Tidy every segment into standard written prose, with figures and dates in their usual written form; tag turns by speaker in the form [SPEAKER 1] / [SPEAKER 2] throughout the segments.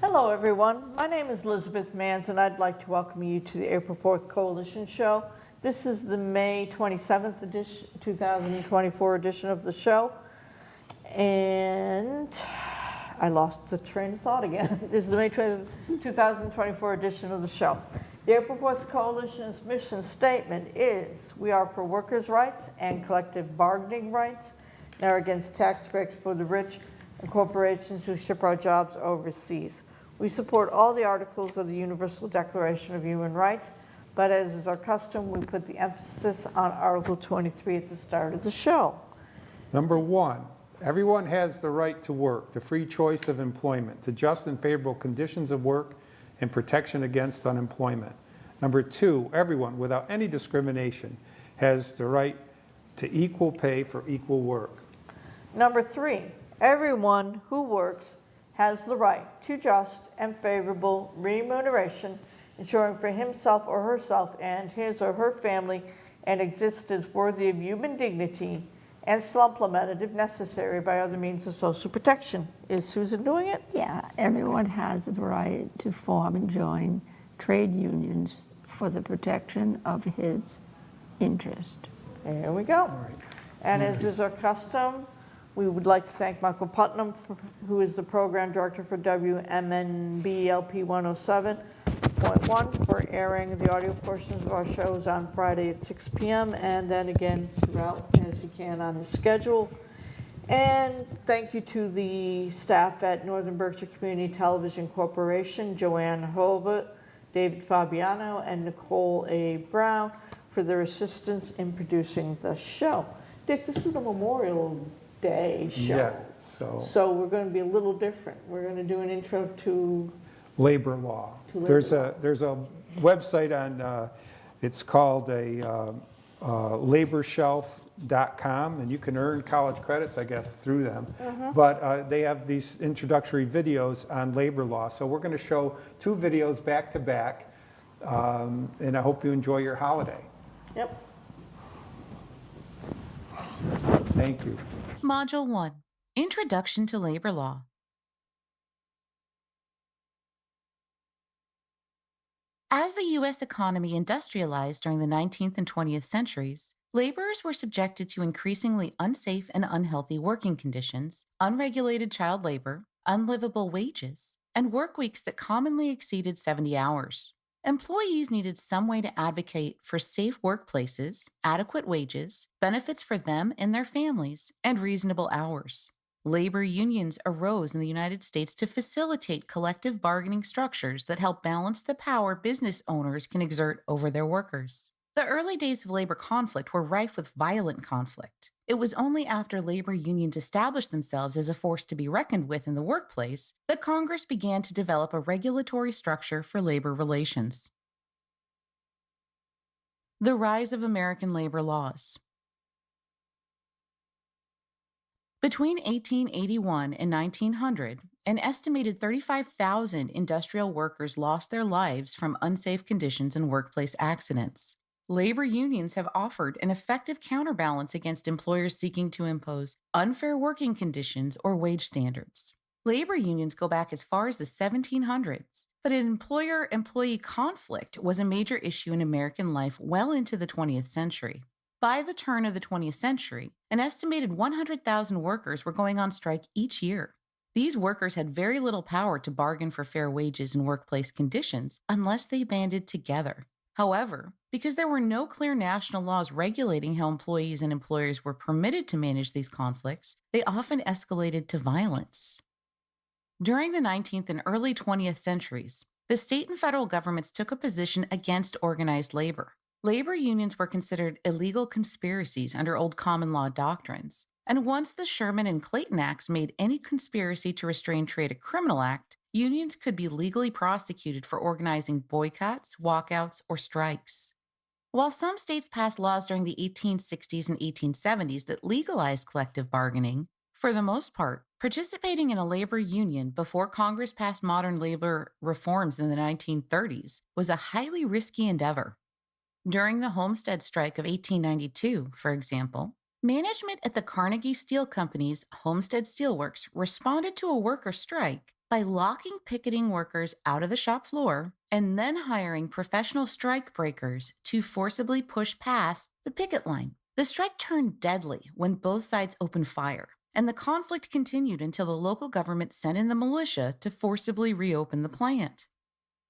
[SPEAKER 1] Hello everyone, my name is Elizabeth Manns and I'd like to welcome you to the April 4th Coalition Show. This is the May 27th edition, 2024 edition of the show. And I lost the train of thought again. This is the May 20th, 2024 edition of the show. The April 4th Coalition's mission statement is, we are for workers' rights and collective bargaining rights, and are against tax breaks for the rich and corporations who ship our jobs overseas. We support all the articles of the Universal Declaration of Human Rights, but as is our custom, we put the emphasis on Article 23 at the start of the show.
[SPEAKER 2] Number one, everyone has the right to work, the free choice of employment, to just and favorable conditions of work, and protection against unemployment. Number two, everyone, without any discrimination, has the right to equal pay for equal work.
[SPEAKER 1] Number three, everyone who works has the right to just and favorable remuneration, ensuring for himself or herself and his or her family an existence worthy of human dignity and supplemented, if necessary, by other means of social protection. Is Susan doing it?
[SPEAKER 3] Yeah, everyone has the right to form and join trade unions for the protection of his interest.
[SPEAKER 1] There we go.
[SPEAKER 2] All right.
[SPEAKER 1] And as is our custom, we would like to thank Michael Putnam, who is the program director for WMNB-LP 107.1, for airing the audio portions of our shows on Friday at 6 p.m. and then again throughout as he can on his schedule. And thank you to the staff at Northern Berkshire Community Television Corporation, Joanne Hobart, David Fabiano, and Nicole A. Brown for their assistance in producing the show. Dick, this is the Memorial Day show.
[SPEAKER 2] Yeah,
[SPEAKER 1] So we're going to be a little different. We're going to do an intro to
[SPEAKER 2] labor law.
[SPEAKER 1] To labor
[SPEAKER 2] There's
[SPEAKER 1] law.
[SPEAKER 2] a website on, it's called a laborshelf.com, and you can earn college credits, I guess, through them. But they have these introductory videos on labor law. So we're going to show two videos back to back, and I hope you enjoy your holiday.
[SPEAKER 1] Yep.
[SPEAKER 2] Thank you.
[SPEAKER 4] Module 1, Introduction to Labor Law. As the U.S. economy industrialized during the 19th and 20th centuries, laborers were subjected to increasingly unsafe and unhealthy working conditions, unregulated child labor, unlivable wages, and work weeks that commonly exceeded 70 hours. Employees needed some way to advocate for safe workplaces, adequate wages, benefits for them and their families, and reasonable hours. Labor unions arose in the United States to facilitate collective bargaining structures that help balance the power business owners can exert over their workers. The early days of labor conflict were rife with violent conflict. It was only after labor unions established themselves as a force to be reckoned with in the workplace that Congress began to develop a regulatory structure for labor relations. The rise of American labor laws. Between 1881 and 1900, an estimated 35,000 industrial workers lost their lives from unsafe conditions and workplace accidents. Labor unions have offered an effective counterbalance against employers seeking to impose unfair working conditions or wage standards. Labor unions go back as far as the 1700s, but an employer-employee conflict was a major issue in American life well into the 20th century. By the turn of the 20th century, an estimated 100,000 workers were going on strike each year. These workers had very little power to bargain for fair wages and workplace conditions unless they banded together. However, because there were no clear national laws regulating how employees and employers were permitted to manage these conflicts, they often escalated to violence. During the 19th and early 20th centuries, the state and federal governments took a position against organized labor. Labor unions were considered illegal conspiracies under old common law doctrines, and once the Sherman and Clayton Acts made any conspiracy to restrain trade a criminal act, unions could be legally prosecuted for organizing boycotts, walkouts, or strikes. While some states passed laws during the 1860s and 1870s that legalized collective bargaining, for the most part, participating in a labor union before Congress passed modern labor reforms in the 1930s was a highly risky endeavor. During the Homestead Strike of 1892, for example, Management at the Carnegie Steel Company's Homestead Steelworks responded to a worker strike by locking picketing workers out of the shop floor and then hiring professional strike breakers to forcibly push past the picket line. The strike turned deadly when both sides opened fire, and the conflict continued until the local government sent in the militia to forcibly reopen the plant.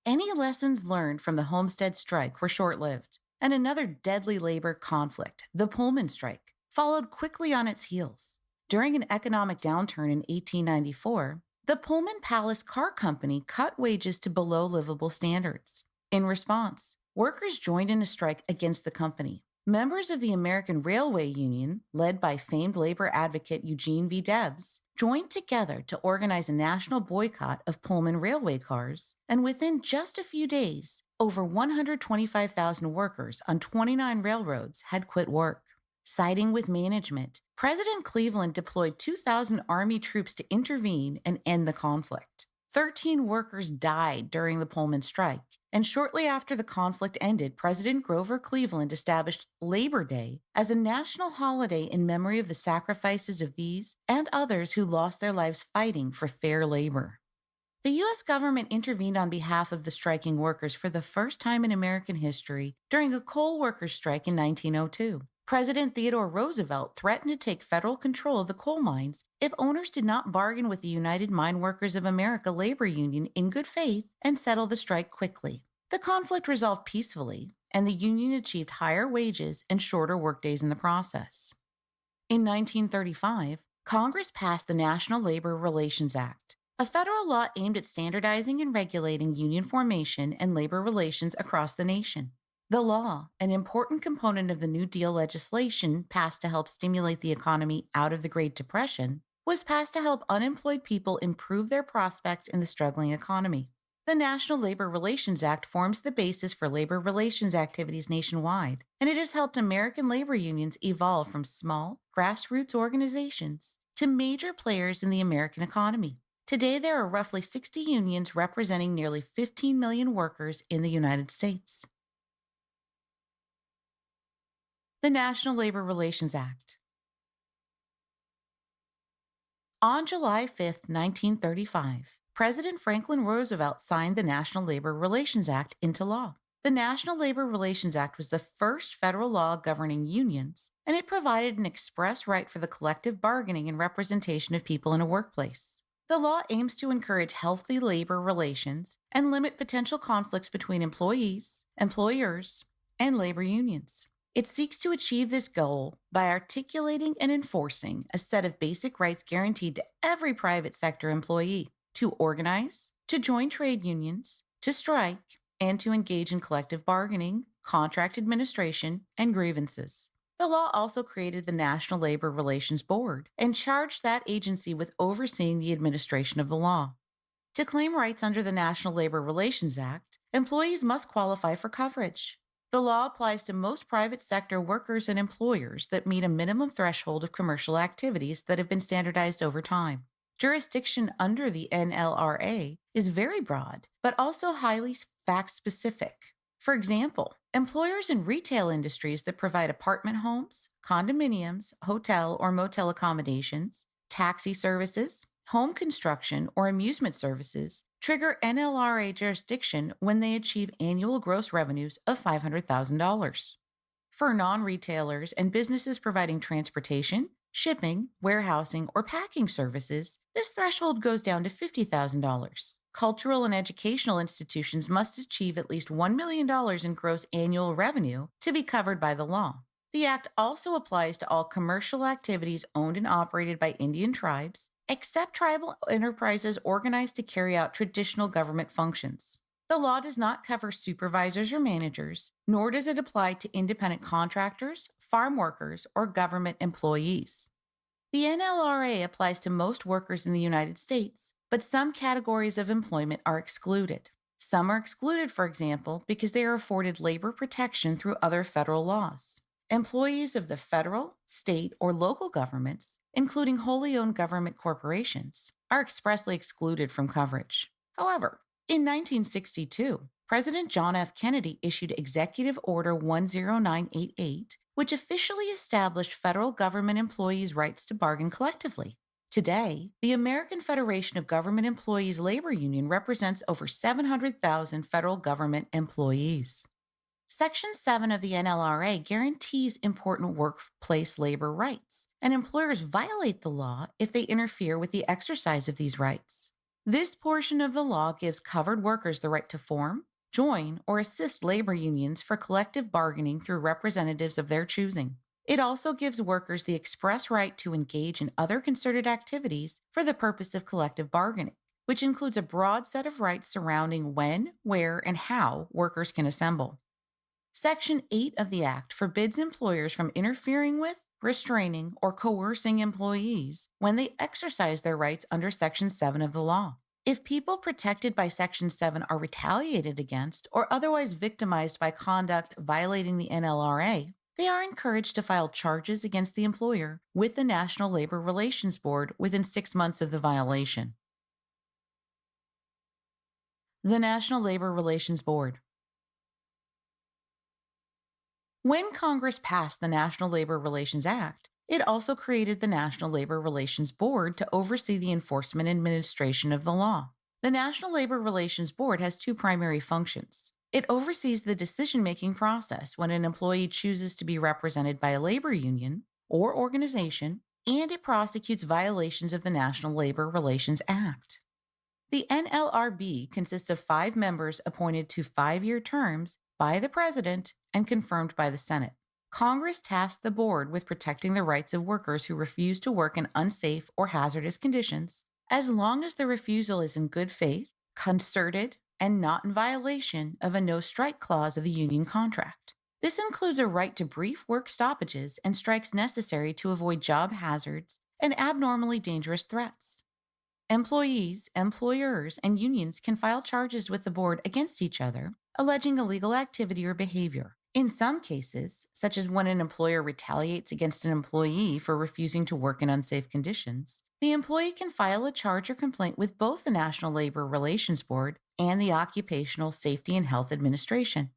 [SPEAKER 4] Any lessons learned from the Homestead strike were short-lived, and another deadly labor conflict, the Pullman strike, followed quickly on its heels. During an economic downturn in 1894, the Pullman Palace Car Company cut wages to below livable standards. In response, workers joined in a strike against the company. Members of the American Railway Union, led by famed labor advocate Eugene V. Debs, joined together to organize a national boycott of Pullman railway cars, and within just a few days, over 125,000 workers on 29 railroads had quit work. Siding with management, President Cleveland deployed 2,000 Army troops to intervene and end the conflict. 13 workers died during the Pullman strike, and shortly after the conflict ended, President Grover Cleveland established Labor Day as a national holiday in memory of the sacrifices of these and others who lost their lives fighting for fair labor. The U.S. government intervened on behalf of the striking workers for the first time in American history during a coal workers' strike in 1902. President Theodore Roosevelt threatened to take federal control of the coal mines if owners did not bargain with the United Mine Workers of America labor union in good faith and settle the strike quickly. The conflict resolved peacefully, and the union achieved higher wages and shorter workdays in the process. In 1935, Congress passed the National Labor Relations Act, a federal law aimed at standardizing and regulating union formation and labor relations across the nation. The law, an important component of the New Deal legislation passed to help stimulate the economy out of the Great Depression, was passed to help unemployed people improve their prospects in the struggling economy. The National Labor Relations Act forms the basis for labor relations activities nationwide, and it has helped American labor unions evolve from small, grassroots organizations to major players in the American economy. Today, there are roughly 60 unions representing nearly 15 million workers in the United States. The National Labor Relations Act. On July 5, 1935, President Franklin Roosevelt signed the National Labor Relations Act into law. The National Labor Relations Act was the first federal law governing unions, and it provided an express right for the collective bargaining and representation of people in a workplace. The law aims to encourage healthy labor relations and limit potential conflicts between employees, employers, and labor unions. It seeks to achieve this goal by articulating and enforcing a set of basic rights guaranteed to every private sector employee to organize, to join trade unions, to strike, and to engage in collective bargaining, contract administration, and grievances. The law also created the National Labor Relations Board and charged that agency with overseeing the administration of the law. To claim rights under the National Labor Relations Act, employees must qualify for coverage. The law applies to most private sector workers and employers that meet a minimum threshold of commercial activities that have been standardized over time. Jurisdiction under the NLRA is very broad, but also highly fact-specific. For example, employers in retail industries that provide apartment homes, condominiums, hotel or motel accommodations, taxi services, home construction, or amusement services trigger NLRA jurisdiction when they achieve annual gross revenues of $500,000. For non-retailers and businesses providing transportation, shipping, warehousing, or packing services, this threshold goes down to $50,000. Cultural and educational institutions must achieve at least $1 million in gross annual revenue to be covered by the law. The Act also applies to all commercial activities owned and operated by Indian tribes, except tribal enterprises organized to carry out traditional government functions. The law does not cover supervisors or managers, nor does it apply to independent contractors, farm workers, or government employees. The NLRA applies to most workers in the United States, but some categories of employment are excluded. Some are excluded, for example, because they are afforded labor protection through other federal laws. Employees of the federal, state, or local governments, including wholly owned government corporations, are expressly excluded from coverage. However, in 1962, President John F. Kennedy issued Executive Order 10988, which officially established federal government employees' rights to bargain collectively. Today, the American Federation of Government Employees Labor Union represents over 700,000 federal government employees. Section 7 of the NLRA guarantees important workplace labor rights, and employers violate the law if they interfere with the exercise of these rights. This portion of the law gives covered workers the right to form, join, or assist labor unions for collective bargaining through representatives of their choosing. It also gives workers the express right to engage in other concerted activities for the purpose of collective bargaining, which includes a broad set of rights surrounding when, where, and how workers can assemble. Section 8 of the Act forbids employers from interfering with, restraining, or coercing employees when they exercise their rights under Section 7 of the law. If people protected by Section 7 are retaliated against or otherwise victimized by conduct violating the NLRA, they are encouraged to file charges against the employer with the National Labor Relations Board within 6 months of the violation. The National Labor Relations Board. When Congress passed the National Labor Relations Act, it also created the National Labor Relations Board to oversee the enforcement and administration of the law. The National Labor Relations Board has two primary functions. It oversees the decision-making process when an employee chooses to be represented by a labor union or organization, and it prosecutes violations of the National Labor Relations Act. The NLRB consists of 5 members appointed to 5-year terms by the President and confirmed by the Senate. Congress tasked the board with protecting the rights of workers who refuse to work in unsafe or hazardous conditions, as long as the refusal is in good faith, concerted, and not in violation of a no-strike clause of the union contract. This includes a right to brief work stoppages and strikes necessary to avoid job hazards and abnormally dangerous threats. Employees, employers, and unions can file charges with the board against each other, alleging illegal activity or behavior. In some cases, such as when an employer retaliates against an employee for refusing to work in unsafe conditions, the employee can file a charge or complaint with both the National Labor Relations Board and the Occupational Safety and Health Administration.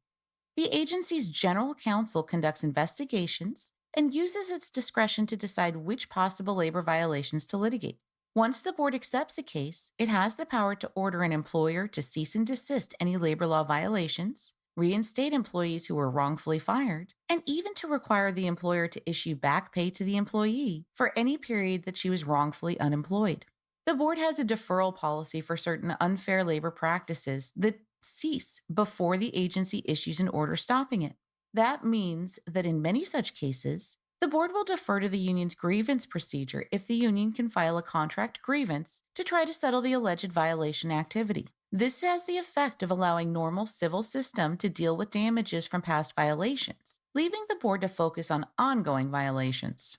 [SPEAKER 4] The agency's general counsel conducts investigations and uses its discretion to decide which possible labor violations to litigate. Once the board accepts a case, it has the power to order an employer to cease and desist any labor law violations, reinstate employees who were wrongfully fired, and even to require the employer to issue back pay to the employee for any period that she was wrongfully unemployed. The board has a deferral policy for certain unfair labor practices that cease before the agency issues an order stopping it. That means that in many such cases, the board will defer to the union's grievance procedure if the union can file a contract grievance to try to settle the alleged violation activity. This has the effect of allowing normal civil system to deal with damages from past violations, leaving the board to focus on ongoing violations.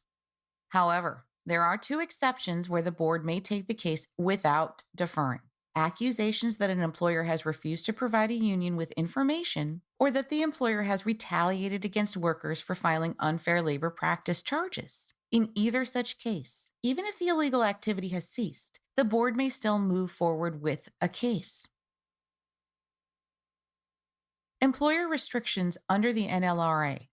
[SPEAKER 4] However, there are 2 exceptions where the board may take the case without deferring. Accusations that an employer has refused to provide a union with information, or that the employer has retaliated against workers for filing unfair labor practice charges. In either such case, even if the illegal activity has ceased, the board may still move forward with a case. Employer restrictions under the NLRA.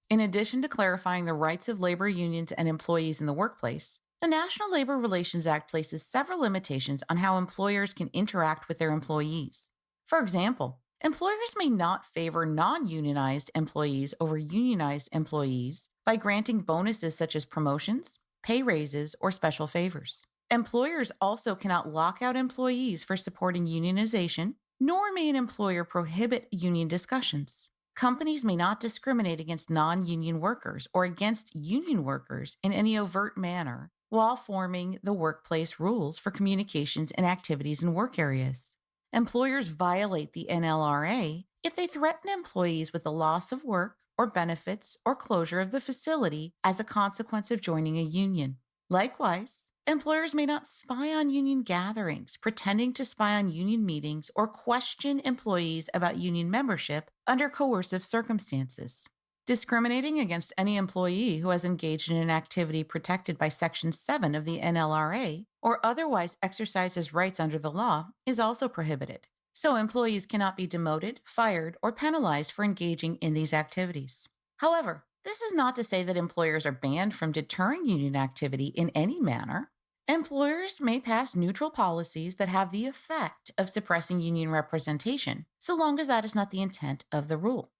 [SPEAKER 4] In addition to clarifying the rights of labor unions and employees in the workplace, the National Labor Relations Act places several limitations on how employers can interact with their employees. For example, employers may not favor non-unionized employees over unionized employees by granting bonuses such as promotions, pay raises, or special favors. Employers also cannot lock out employees for supporting unionization, nor may an employer prohibit union discussions. Companies may not discriminate against non-union workers or against union workers in any overt manner while forming the workplace rules for communications and activities in work areas. Employers violate the NLRA if they threaten employees with the loss of work or benefits or closure of the facility as a consequence of joining a union. Likewise, employers may not spy on union gatherings, pretending to spy on union meetings, or question employees about union membership under coercive circumstances. Discriminating against any employee who has engaged in an activity protected by Section 7 of the NLRA or otherwise exercises rights under the law is also prohibited. so employees cannot be demoted, fired, or penalized for engaging in these activities. However, this is not to say that employers are banned from deterring union activity in any manner. Employers may pass neutral policies that have the effect of suppressing union representation, so long as that is not the intent of the rule.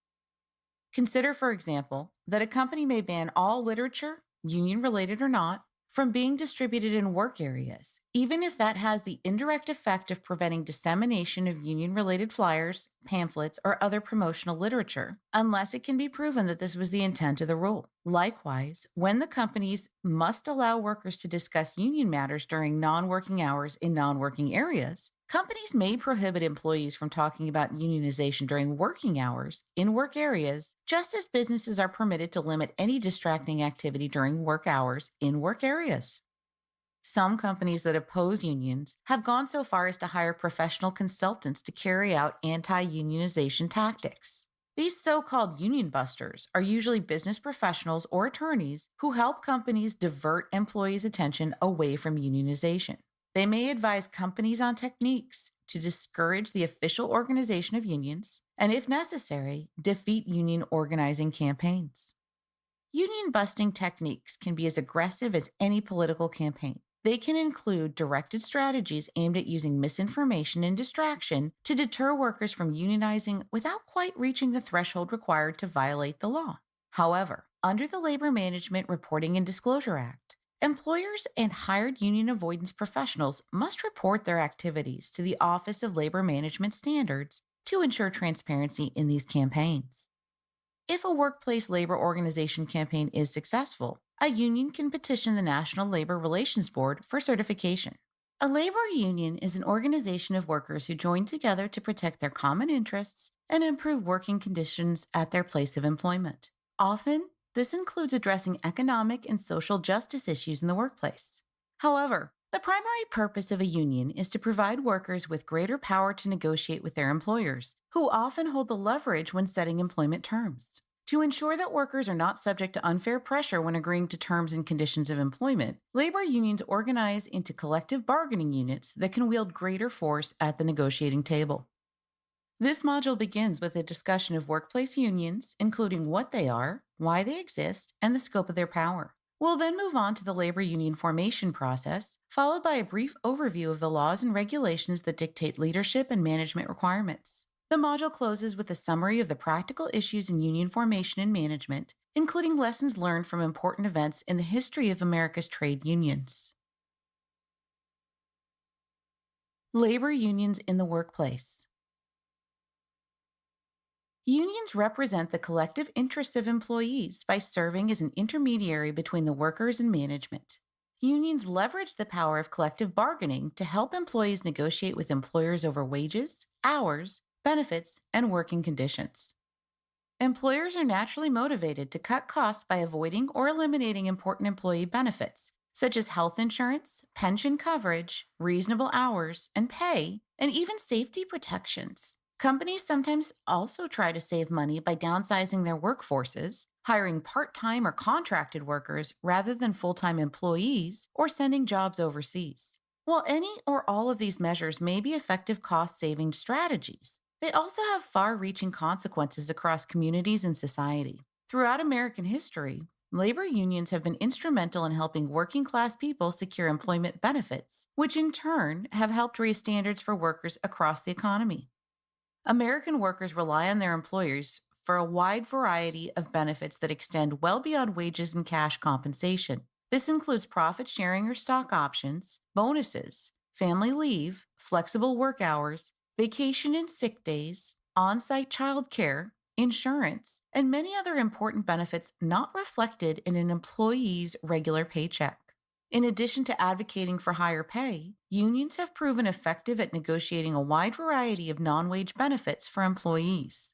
[SPEAKER 4] Consider, for example, that a company may ban all literature, union related or not, from being distributed in work areas, even if that has the indirect effect of preventing dissemination of union related flyers, pamphlets, or other promotional literature, unless it can be proven that this was the intent of the rule. Likewise, when the companies must allow workers to discuss union matters during non-working hours in non-working areas, companies may prohibit employees from talking about unionization during working hours in work areas, just as businesses are permitted to limit any distracting activity during work hours in work areas. Some companies that oppose unions have gone so far as to hire professional consultants to carry out anti-unionization tactics. These so-called union busters are usually business professionals or attorneys who help companies divert employees' attention away from unionization. They may advise companies on techniques to discourage the official organization of unions and, if necessary, defeat union organizing campaigns. Union busting techniques can be as aggressive as any political campaign. They can include directed strategies aimed at using misinformation and distraction to deter workers from unionizing without quite reaching the threshold required to violate the law. However, under the Labor Management Reporting and Disclosure Act, employers and hired union avoidance professionals must report their activities to the Office of Labor Management Standards to ensure transparency in these campaigns. If a workplace labor organization campaign is successful, a union can petition the National Labor Relations Board for certification. A labor union is an organization of workers who join together to protect their common interests and improve working conditions at their place of employment. Often, this includes addressing economic and social justice issues in the workplace. However, the primary purpose of a union is to provide workers with greater power to negotiate with their employers, who often hold the leverage when setting employment terms. To ensure that workers are not subject to unfair pressure when agreeing to terms and conditions of employment, labor unions organize into collective bargaining units that can wield greater force at the negotiating table. This module begins with a discussion of workplace unions, including what they are, why they exist, and the scope of their power. We'll then move on to the labor union formation process, followed by a brief overview of the laws and regulations that dictate leadership and management requirements. The module closes with a summary of the practical issues in union formation and management, including lessons learned from important events in the history of America's trade unions. Labor unions in the workplace. Unions represent the collective interests of employees by serving as an intermediary between the workers and management. Unions leverage the power of collective bargaining to help employees negotiate with employers over wages, hours, benefits, and working conditions. Employers are naturally motivated to cut costs by avoiding or eliminating important employee benefits, such as health insurance, pension coverage, reasonable hours and pay, and even safety protections. Companies sometimes also try to save money by downsizing their workforces, hiring part-time or contracted workers rather than full-time employees, or sending jobs overseas. While any or all of these measures may be effective cost-saving strategies, they also have far-reaching consequences across communities and society. Throughout American history, labor unions have been instrumental in helping working-class people secure employment benefits, which in turn have helped raise standards for workers across the economy. American workers rely on their employers for a wide variety of benefits that extend well beyond wages and cash compensation. This includes profit sharing or stock options, bonuses, family leave, flexible work hours, vacation and sick days, on-site child care, insurance, and many other important benefits not reflected in an employee's regular paycheck. In addition to advocating for higher pay, unions have proven effective at negotiating a wide variety of non-wage benefits for employees.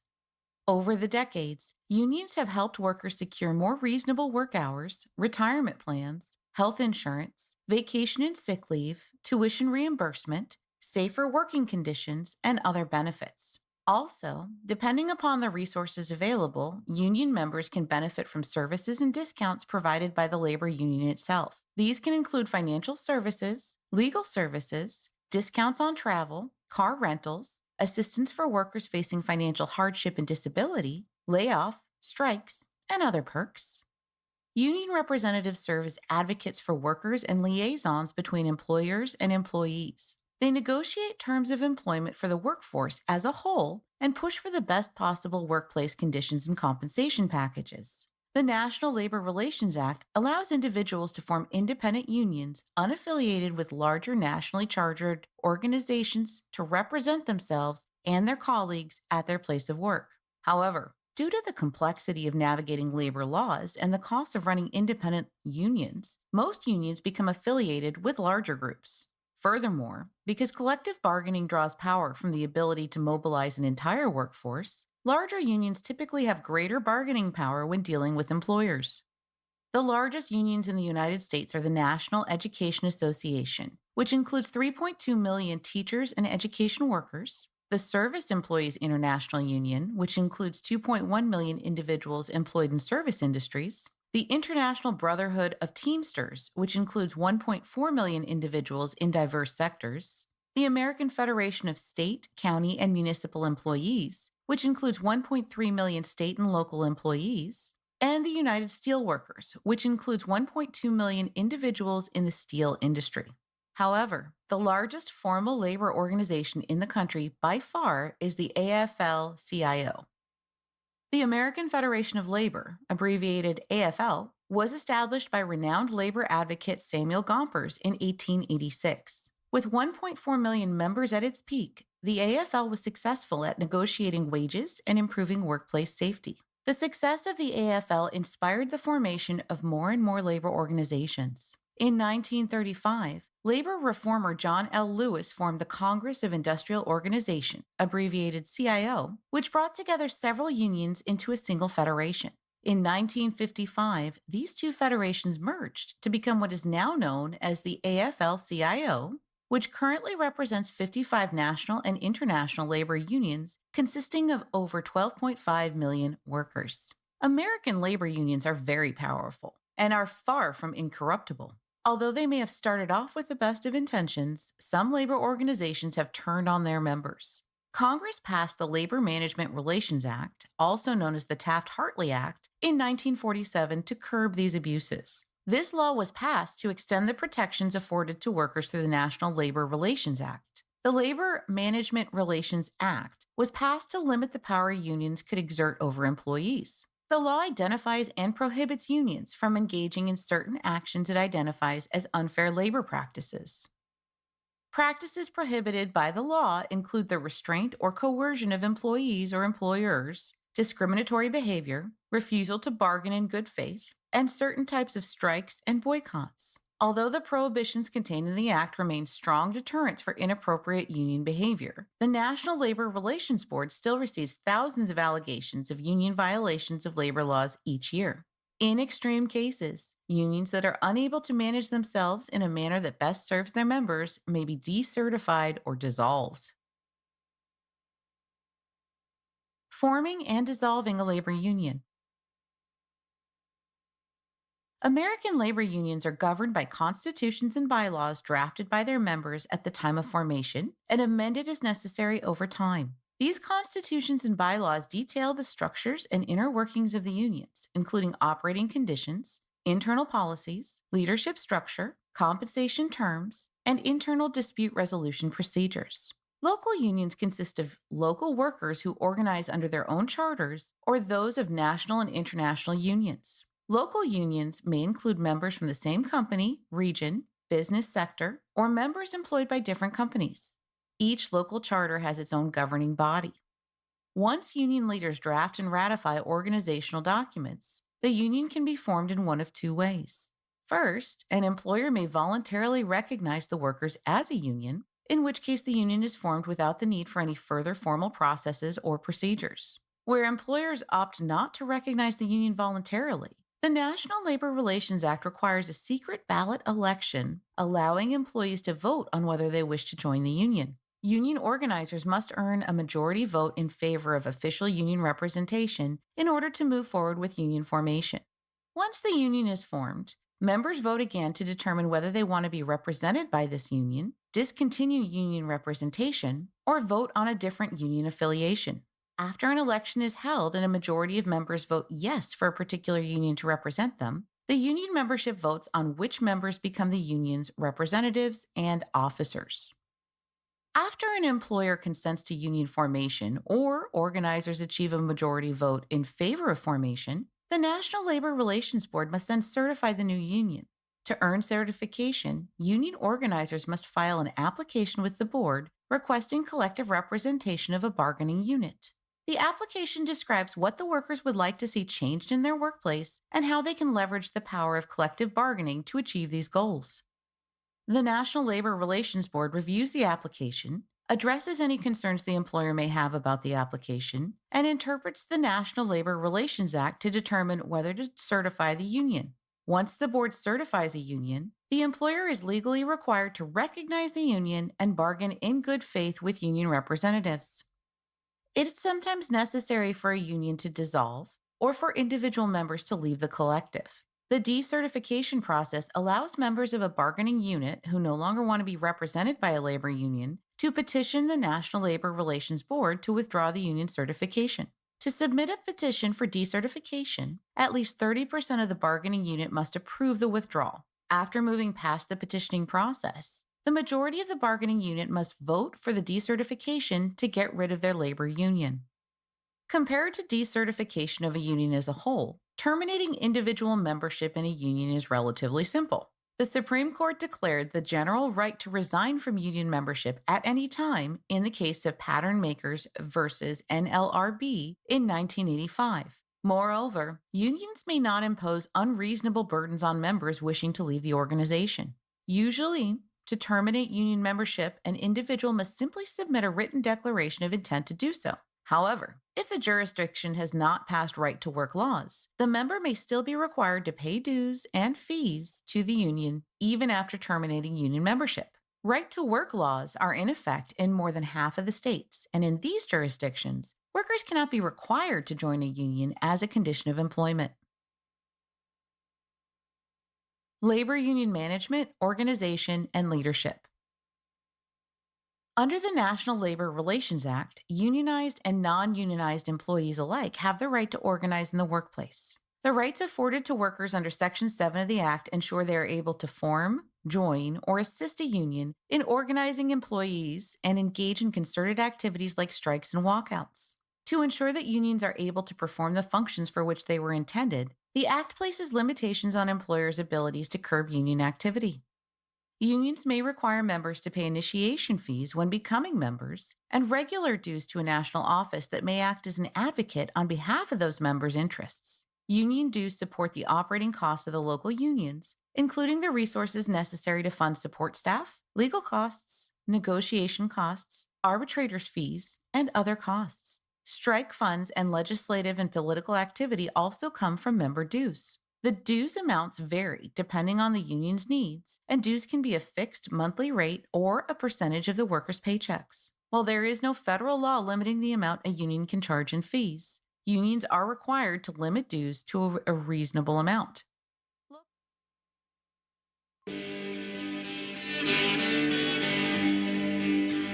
[SPEAKER 4] Over the decades, unions have helped workers secure more reasonable work hours, retirement plans, health insurance, vacation and sick leave, tuition reimbursement, safer working conditions, and other benefits. Also, depending upon the resources available, union members can benefit from services and discounts provided by the labor union itself. These can include financial services, legal services, discounts on travel, car rentals, assistance for workers facing financial hardship and disability, layoff, strikes, and other perks. Union representatives serve as advocates for workers and liaisons between employers and employees. They negotiate terms of employment for the workforce as a whole and push for the best possible workplace conditions and compensation packages. The National Labor Relations Act allows individuals to form independent unions unaffiliated with larger nationally chartered organizations to represent themselves and their colleagues at their place of work. However, due to the complexity of navigating labor laws and the cost of running independent unions, most unions become affiliated with larger groups. Furthermore, because collective bargaining draws power from the ability to mobilize an entire workforce, larger unions typically have greater bargaining power when dealing with employers. The largest unions in the United States are the National Education Association, which includes 3.2 million teachers and education workers, the Service Employees International Union, which includes 2.1 million individuals employed in service industries, the International Brotherhood of Teamsters, which includes 1.4 million individuals in diverse sectors, the American Federation of State, County, and Municipal Employees, which includes 1.3 million state and local employees, and the United Steelworkers, which includes 1.2 million individuals in the steel industry. However, the largest formal labor organization in the country by far is the AFL-CIO. The American Federation of Labor, abbreviated AFL, was established by renowned labor advocate Samuel Gompers in 1886. With 1.4 million members at its peak, the AFL was successful at negotiating wages and improving workplace safety. The success of the AFL inspired the formation of more and more labor organizations. In 1935, labor reformer John L. Lewis formed the Congress of Industrial Organization, abbreviated CIO, which brought together several unions into a single federation. In 1955, these two federations merged to become what is now known as the AFL-CIO, which currently represents 55 national and international labor unions consisting of over 12.5 million workers. American labor unions are very powerful and are far from incorruptible. Although they may have started off with the best of intentions, some labor organizations have turned on their members. Congress passed the Labor Management Relations Act, also known as the Taft-Hartley Act, in 1947 to curb these abuses. This law was passed to extend the protections afforded to workers through the National Labor Relations Act. The Labor Management Relations Act was passed to limit the power unions could exert over employees. The law identifies and prohibits unions from engaging in certain actions it identifies as unfair labor practices. Practices prohibited by the law include the restraint or coercion of employees or employers, discriminatory behavior, refusal to bargain in good faith, and certain types of strikes and boycotts. Although the prohibitions contained in the Act remain strong deterrents for inappropriate union behavior, the National Labor Relations Board still receives thousands of allegations of union violations of labor laws each year. In extreme cases, unions that are unable to manage themselves in a manner that best serves their members may be decertified or dissolved. Forming and dissolving a labor union. American labor unions are governed by constitutions and bylaws drafted by their members at the time of formation and amended as necessary over time. These constitutions and bylaws detail the structures and inner workings of the unions, including operating conditions, internal policies, leadership structure, compensation terms, and internal dispute resolution procedures. Local unions consist of local workers who organize under their own charters or those of national and international unions. Local unions may include members from the same company, region, business sector, or members employed by different companies. Each local charter has its own governing body. Once union leaders draft and ratify organizational documents, the union can be formed in one of two ways. First, an employer may voluntarily recognize the workers as a union, in which case the union is formed without the need for any further formal processes or procedures. Where employers opt not to recognize the union voluntarily, the National Labor Relations Act requires a secret ballot election, allowing employees to vote on whether they wish to join the union. Union organizers must earn a majority vote in favor of official union representation in order to move forward with union formation. Once the union is formed, members vote again to determine whether they want to be represented by this union, discontinue union representation, or vote on a different union affiliation. After an election is held and a majority of members vote yes for a particular union to represent them, the union membership votes on which members become the union's representatives and officers. After an employer consents to union formation or organizers achieve a majority vote in favor of formation, the National Labor Relations Board must then certify the new union. To earn certification, union organizers must file an application with the board requesting collective representation of a bargaining unit. The application describes what the workers would like to see changed in their workplace and how they can leverage the power of collective bargaining to achieve these goals. The National Labor Relations Board reviews the application, addresses any concerns the employer may have about the application, and interprets the National Labor Relations Act to determine whether to certify the union. Once the board certifies a union, the employer is legally required to recognize the union and bargain in good faith with union representatives. It is sometimes necessary for a union to dissolve or for individual members to leave the collective. The decertification process allows members of a bargaining unit who no longer want to be represented by a labor union to petition the National Labor Relations Board to withdraw the union certification. To submit a petition for decertification, at least 30% of the bargaining unit must approve the withdrawal. After moving past the petitioning process, the majority of the bargaining unit must vote for the decertification to get rid of their labor union. Compared to decertification of a union as a whole, terminating individual membership in a union is relatively simple. The Supreme Court declared the general right to resign from union membership at any time in the case of Pattern Makers versus NLRB in 1985. Moreover, unions may not impose unreasonable burdens on members wishing to leave the organization. Usually, to terminate union membership, an individual must simply submit a written declaration of intent to do so. However, if the jurisdiction has not passed right-to-work laws, the member may still be required to pay dues and fees to the union even after terminating union membership. Right-to-work laws are in effect in more than half of the states, and in these jurisdictions, workers cannot be required to join a union as a condition of employment. Labor union management, organization, and leadership. Under the National Labor Relations Act, unionized and non-unionized employees alike have the right to organize in the workplace. The rights afforded to workers under Section 7 of the Act ensure they are able to form, join, or assist a union in organizing employees and engage in concerted activities like strikes and walkouts. To ensure that unions are able to perform the functions for which they were intended, the Act places limitations on employers' abilities to curb union activity. Unions may require members to pay initiation fees when becoming members and regular dues to a national office that may act as an advocate on behalf of those members' interests. Union dues support the operating costs of the local unions, including the resources necessary to fund support staff, legal costs, negotiation costs, arbitrators' fees, and other costs. Strike funds and legislative and political activity also come from member dues. The dues amounts vary depending on the union's needs, and dues can be a fixed monthly rate or a percentage of the workers' paychecks. While there is no federal law limiting the amount a union can charge in fees, unions are required to limit dues to a reasonable amount.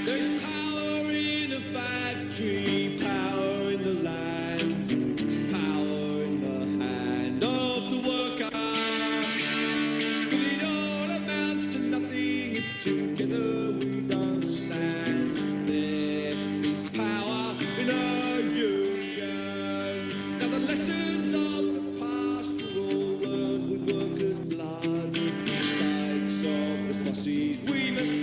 [SPEAKER 5] There's power in a factory, power in the land, power in the hand of the worker. But it all amounts to nothing if together we don't stand. There is power in a union. Now the lessons of the past were all learned with workers' blood. The strikes of the bosses we must